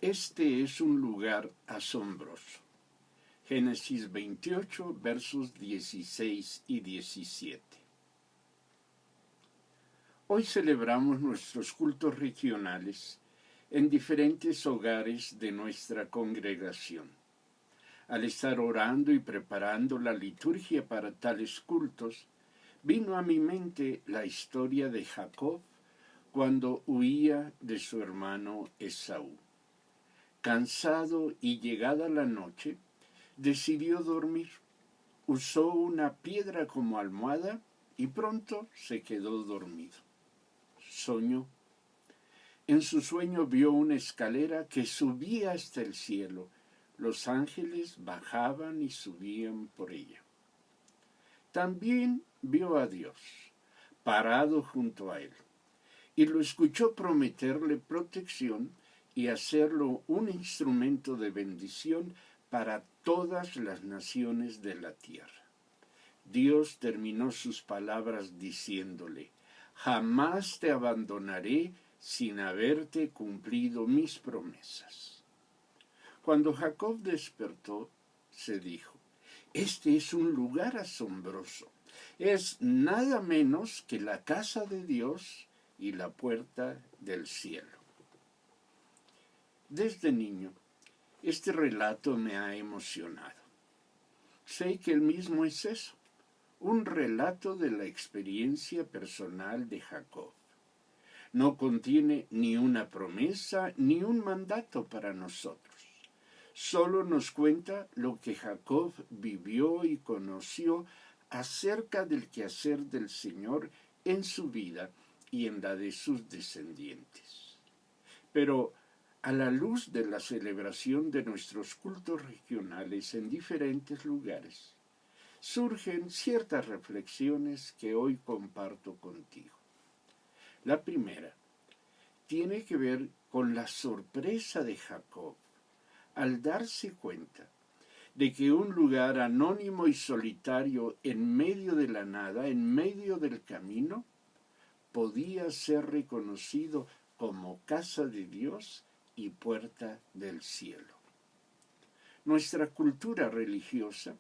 Este es un lugar asombroso. Génesis 28, versos 16 y 17. Hoy celebramos nuestros cultos regionales en diferentes hogares de nuestra congregación. Al estar orando y preparando la liturgia para tales cultos, vino a mi mente la historia de Jacob cuando huía de su hermano Esaú. Cansado y llegada la noche, decidió dormir. Usó una piedra como almohada y pronto se quedó dormido. Soñó. En su sueño vio una escalera que subía hasta el cielo. Los ángeles bajaban y subían por ella. También vio a Dios, parado junto a él, y lo escuchó prometerle protección y hacerlo un instrumento de bendición para todas las naciones de la tierra. Dios terminó sus palabras diciéndole: jamás te abandonaré sin haberte cumplido mis promesas. Cuando Jacob despertó, se dijo: este es un lugar asombroso. Es nada menos que la casa de Dios y la puerta del cielo. Desde niño, este relato me ha emocionado. Sé que el mismo es eso, un relato de la experiencia personal de Jacob. No contiene ni una promesa ni un mandato para nosotros. Solo nos cuenta lo que Jacob vivió y conoció acerca del quehacer del Señor en su vida y en la de sus descendientes. Pero a la luz de la celebración de nuestros cultos regionales en diferentes lugares, surgen ciertas reflexiones que hoy comparto contigo. La primera tiene que ver con la sorpresa de Jacob al darse cuenta de que un lugar anónimo y solitario en medio de la nada, en medio del camino, podía ser reconocido como casa de Dios y puerta del cielo. Nuestra cultura religiosa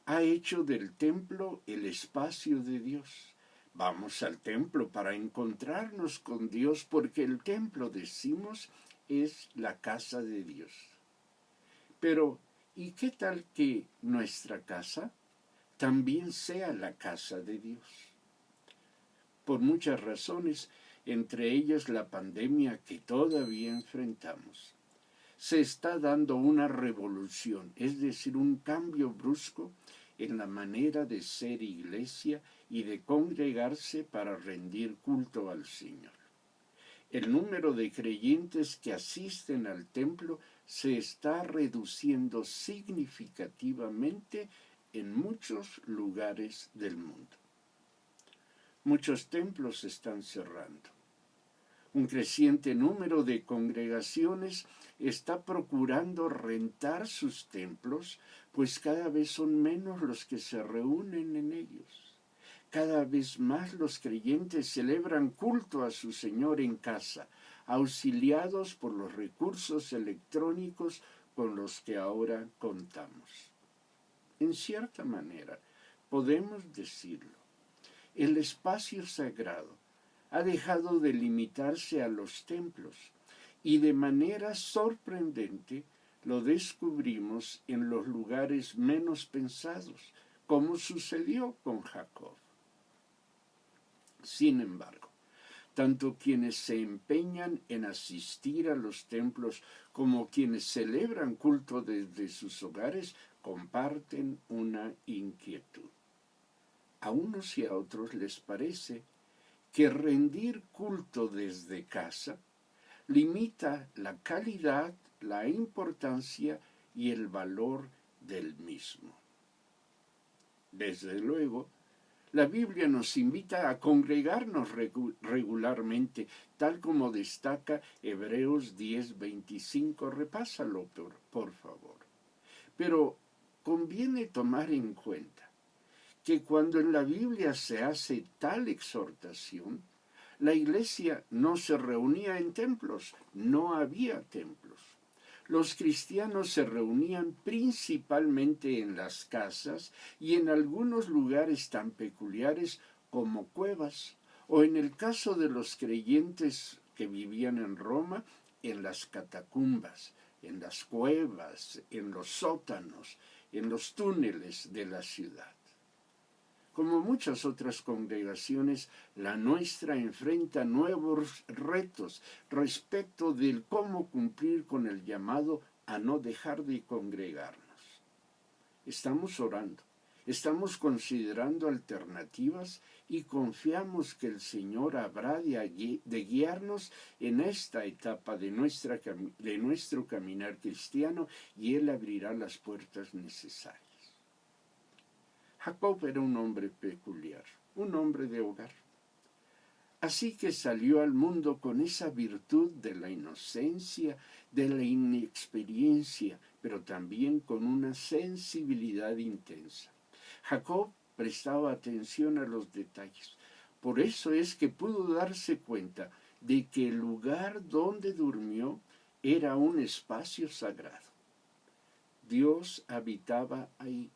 ha hecho del templo el espacio de Dios. Vamos al templo para encontrarnos con Dios porque el templo, decimos, es la casa de Dios. Pero, ¿y qué tal que nuestra casa también sea la casa de Dios? Por muchas razones, entre ellas la pandemia que todavía enfrentamos, se está dando una revolución, es decir, un cambio brusco en la manera de ser iglesia y de congregarse para rendir culto al Señor. El número de creyentes que asisten al templo se está reduciendo significativamente en muchos lugares del mundo. Muchos templos se están cerrando. Un creciente número de congregaciones está procurando rentar sus templos, pues cada vez son menos los que se reúnen en ellos. Cada vez más los creyentes celebran culto a su Señor en casa, auxiliados por los recursos electrónicos con los que ahora contamos. En cierta manera, podemos decirlo, el espacio sagrado ha dejado de limitarse a los templos y de manera sorprendente lo descubrimos en los lugares menos pensados, como sucedió con Jacob. Sin embargo, tanto quienes se empeñan en asistir a los templos como quienes celebran culto desde sus hogares comparten una inquietud. A unos y a otros les parece que rendir culto desde casa limita la calidad, la importancia y el valor del mismo. Desde luego, la Biblia nos invita a congregarnos regularmente, tal como destaca Hebreos 10:25. Repásalo, por favor. Pero conviene tomar en cuenta que cuando en la Biblia se hace tal exhortación, la iglesia no se reunía en templos, no había templos. Los cristianos se reunían principalmente en las casas y en algunos lugares tan peculiares como cuevas, o en el caso de los creyentes que vivían en Roma, en las catacumbas, en las cuevas, en los sótanos, en los túneles de la ciudad. Como muchas otras congregaciones, la nuestra enfrenta nuevos retos respecto del cómo cumplir con el llamado a no dejar de congregarnos. Estamos orando, estamos considerando alternativas y confiamos que el Señor habrá de guiarnos en esta etapa de nuestro caminar cristiano y Él abrirá las puertas necesarias. Jacob era un hombre peculiar, un hombre de hogar. Así que salió al mundo con esa virtud de la inocencia, de la inexperiencia, pero también con una sensibilidad intensa. Jacob prestaba atención a los detalles. Por eso es que pudo darse cuenta de que el lugar donde durmió era un espacio sagrado. Dios habitaba ahí.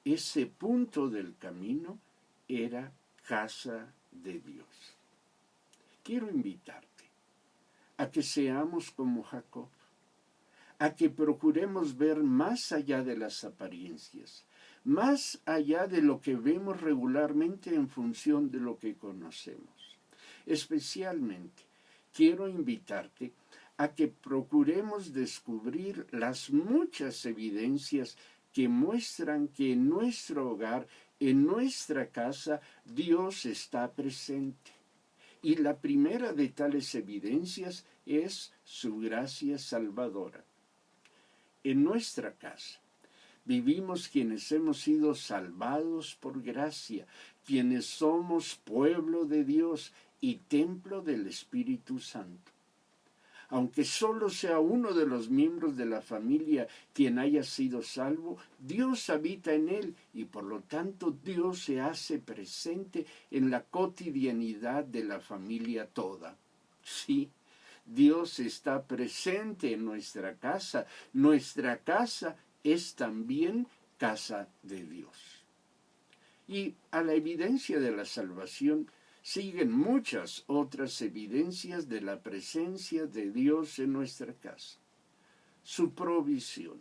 Ese punto del camino era casa de Dios. Quiero invitarte a que seamos como Jacob, a que procuremos ver más allá de las apariencias, más allá de lo que vemos regularmente en función de lo que conocemos. Especialmente, quiero invitarte a que procuremos descubrir las muchas evidencias que muestran que en nuestro hogar, en nuestra casa, Dios está presente. Y la primera de tales evidencias es su gracia salvadora. En nuestra casa vivimos quienes hemos sido salvados por gracia, quienes somos pueblo de Dios y templo del Espíritu Santo. Aunque solo sea uno de los miembros de la familia quien haya sido salvo, Dios habita en él y por lo tanto Dios se hace presente en la cotidianidad de la familia toda. Sí, Dios está presente en nuestra casa. Nuestra casa es también casa de Dios. Y a la evidencia de la salvación siguen muchas otras evidencias de la presencia de Dios en nuestra casa. Su provisión,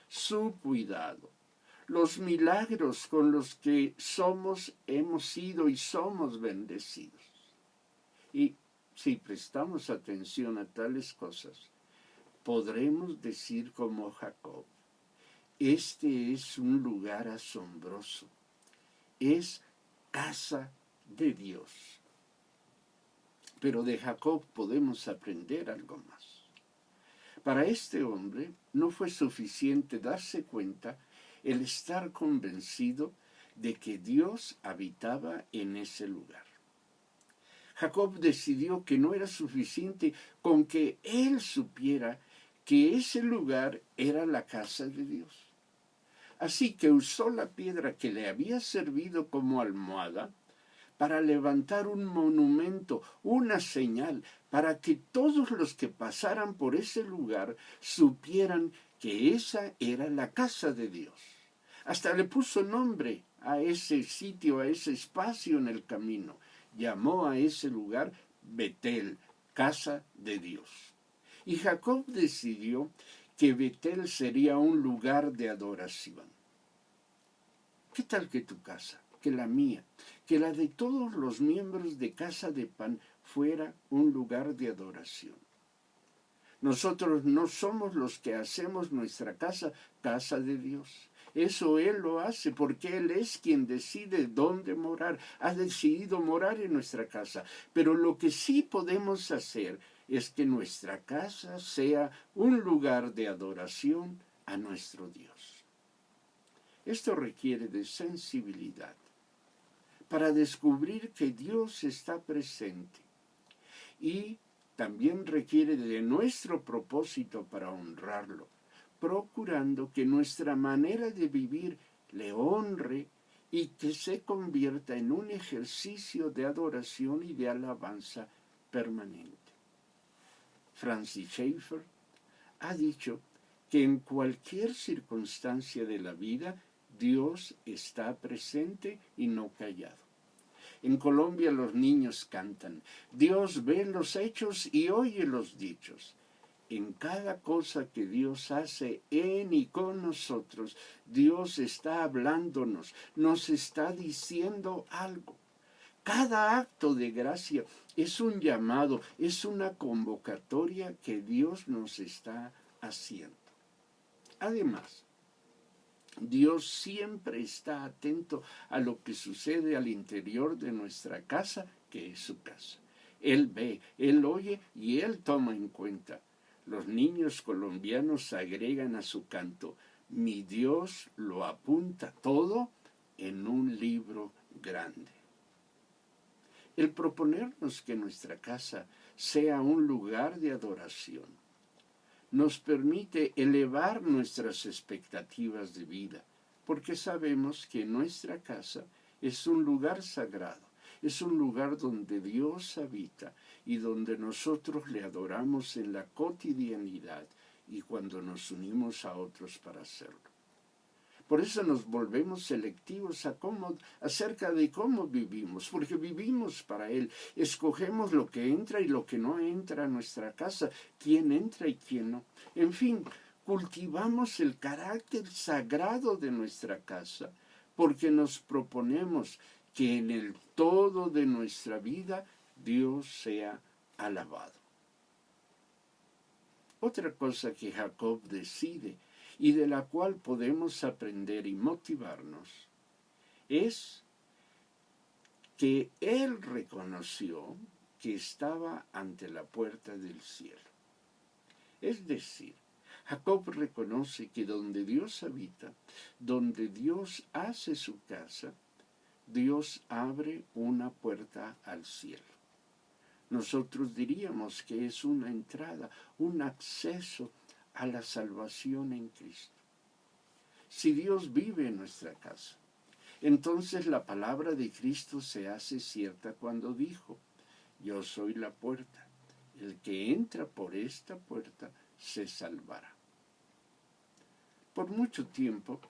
su cuidado, los milagros con los que hemos sido y somos bendecidos. Y si prestamos atención a tales cosas, podremos decir como Jacob, este es un lugar asombroso, es casa de Dios. Pero de Jacob podemos aprender algo más. Para este hombre no fue suficiente darse cuenta el estar convencido de que Dios habitaba en ese lugar. Jacob decidió que no era suficiente con que él supiera que ese lugar era la casa de Dios. Así que usó la piedra que le había servido como almohada para levantar un monumento, una señal, para que todos los que pasaran por ese lugar supieran que esa era la casa de Dios. Hasta le puso nombre a ese sitio, a ese espacio en el camino. Llamó a ese lugar Betel, casa de Dios. Y Jacob decidió que Betel sería un lugar de adoración. ¿Qué tal que tu casa, que la mía, que la de todos los miembros de Casa de Pan fuera un lugar de adoración? Nosotros no somos los que hacemos nuestra casa, casa de Dios. Eso Él lo hace porque Él es quien decide dónde morar. Ha decidido morar en nuestra casa. Pero lo que sí podemos hacer es que nuestra casa sea un lugar de adoración a nuestro Dios. Esto requiere de sensibilidad para descubrir que Dios está presente y también requiere de nuestro propósito para honrarlo, procurando que nuestra manera de vivir le honre y que se convierta en un ejercicio de adoración y de alabanza permanente. Francis Schaeffer ha dicho que en cualquier circunstancia de la vida Dios está presente y no callado. En Colombia los niños cantan, Dios ve los hechos y oye los dichos. En cada cosa que Dios hace en y con nosotros, Dios está hablándonos, nos está diciendo algo. Cada acto de gracia es un llamado, es una convocatoria que Dios nos está haciendo. Además, Dios siempre está atento a lo que sucede al interior de nuestra casa, que es su casa. Él ve, Él oye y Él toma en cuenta. Los niños colombianos agregan a su canto, mi Dios lo apunta todo en un libro grande. El proponernos que nuestra casa sea un lugar de adoración nos permite elevar nuestras expectativas de vida, porque sabemos que nuestra casa es un lugar sagrado, es un lugar donde Dios habita y donde nosotros le adoramos en la cotidianidad y cuando nos unimos a otros para hacerlo. Por eso nos volvemos selectivos acerca de cómo vivimos, porque vivimos para Él. Escogemos lo que entra y lo que no entra a nuestra casa, quién entra y quién no. En fin, cultivamos el carácter sagrado de nuestra casa, porque nos proponemos que en el todo de nuestra vida Dios sea alabado. Otra cosa que Jacob decide y de la cual podemos aprender y motivarnos, es que él reconoció que estaba ante la puerta del cielo. Es decir, Jacob reconoce que donde Dios habita, donde Dios hace su casa, Dios abre una puerta al cielo. Nosotros diríamos que es una entrada, un acceso a la salvación en Cristo. Si Dios vive en nuestra casa, entonces la palabra de Cristo se hace cierta cuando dijo, yo soy la puerta, el que entra por esta puerta se salvará. Por mucho tiempo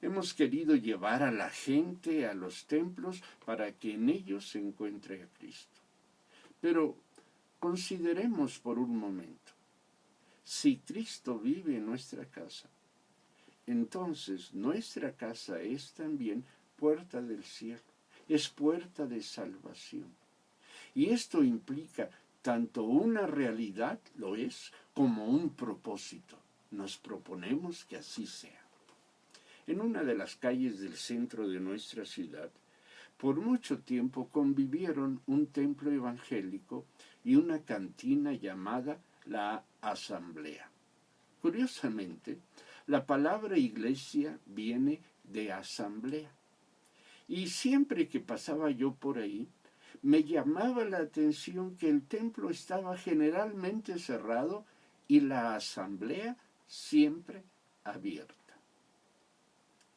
hemos querido llevar a la gente a los templos para que en ellos se encuentre a Cristo. Pero consideremos por un momento, si Cristo vive en nuestra casa, entonces nuestra casa es también puerta del cielo, es puerta de salvación. Y esto implica tanto una realidad, lo es, como un propósito. Nos proponemos que así sea. En una de las calles del centro de nuestra ciudad, por mucho tiempo convivieron un templo evangélico y una cantina llamada la Asamblea. Curiosamente, la palabra iglesia viene de asamblea. Y siempre que pasaba yo por ahí, me llamaba la atención que el templo estaba generalmente cerrado y la asamblea siempre abierta.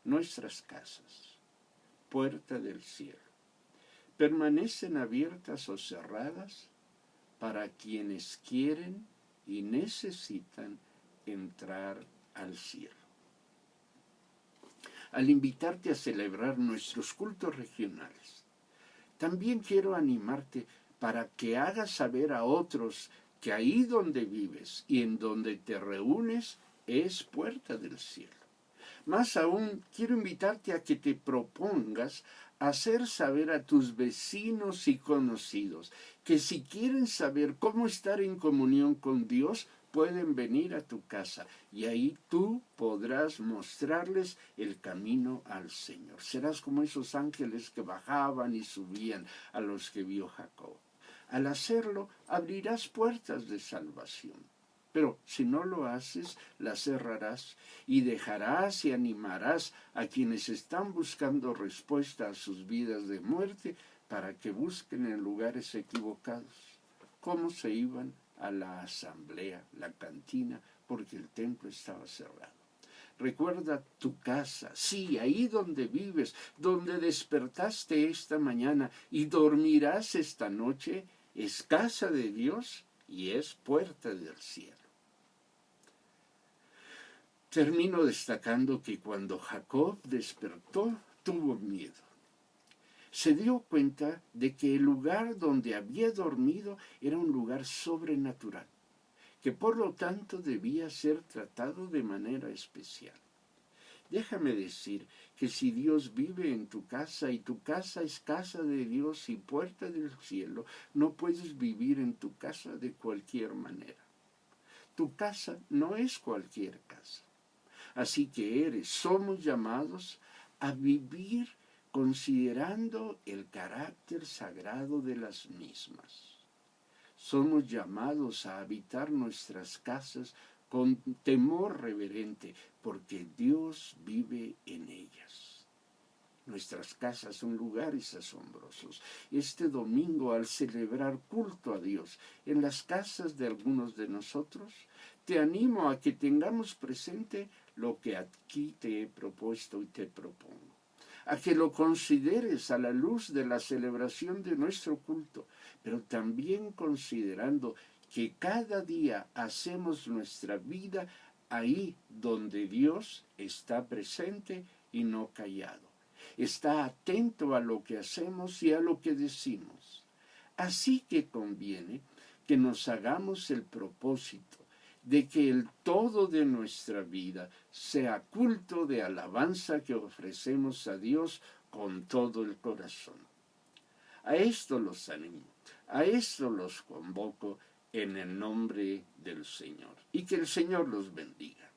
Nuestras casas, puerta del cielo, permanecen abiertas o cerradas para quienes quieren y necesitan entrar al cielo. Al invitarte a celebrar nuestros cultos regionales, también quiero animarte para que hagas saber a otros que ahí donde vives y en donde te reúnes es puerta del cielo. Más aún, quiero invitarte a que te propongas hacer saber a tus vecinos y conocidos que si quieren saber cómo estar en comunión con Dios, pueden venir a tu casa y ahí tú podrás mostrarles el camino al Señor. Serás como esos ángeles que bajaban y subían a los que vio Jacob. Al hacerlo, abrirás puertas de salvación. Pero si no lo haces, las cerrarás y dejarás y animarás a quienes están buscando respuesta a sus vidas de muerte para que busquen en lugares equivocados. ¿Cómo se iban a la asamblea, la cantina, porque el templo estaba cerrado? Recuerda tu casa, sí, ahí donde vives, donde despertaste esta mañana y dormirás esta noche, es casa de Dios y es puerta del cielo. Termino destacando que cuando Jacob despertó, tuvo miedo. Se dio cuenta de que el lugar donde había dormido era un lugar sobrenatural, que por lo tanto debía ser tratado de manera especial. Déjame decir que si Dios vive en tu casa y tu casa es casa de Dios y puerta del cielo, no puedes vivir en tu casa de cualquier manera. Tu casa no es cualquier casa. Así que somos llamados a vivir considerando el carácter sagrado de las mismas. Somos llamados a habitar nuestras casas con temor reverente, porque Dios vive en ellas. Nuestras casas son lugares asombrosos. Este domingo, al celebrar culto a Dios en las casas de algunos de nosotros, te animo a que tengamos presente lo que aquí te he propuesto y te propongo, a que lo consideres a la luz de la celebración de nuestro culto, pero también considerando que cada día hacemos nuestra vida ahí donde Dios está presente y no callado. Está atento a lo que hacemos y a lo que decimos. Así que conviene que nos hagamos el propósito de que el todo de nuestra vida sea culto de alabanza que ofrecemos a Dios con todo el corazón. A esto los animo, a esto los convoco en el nombre del Señor. Y que el Señor los bendiga.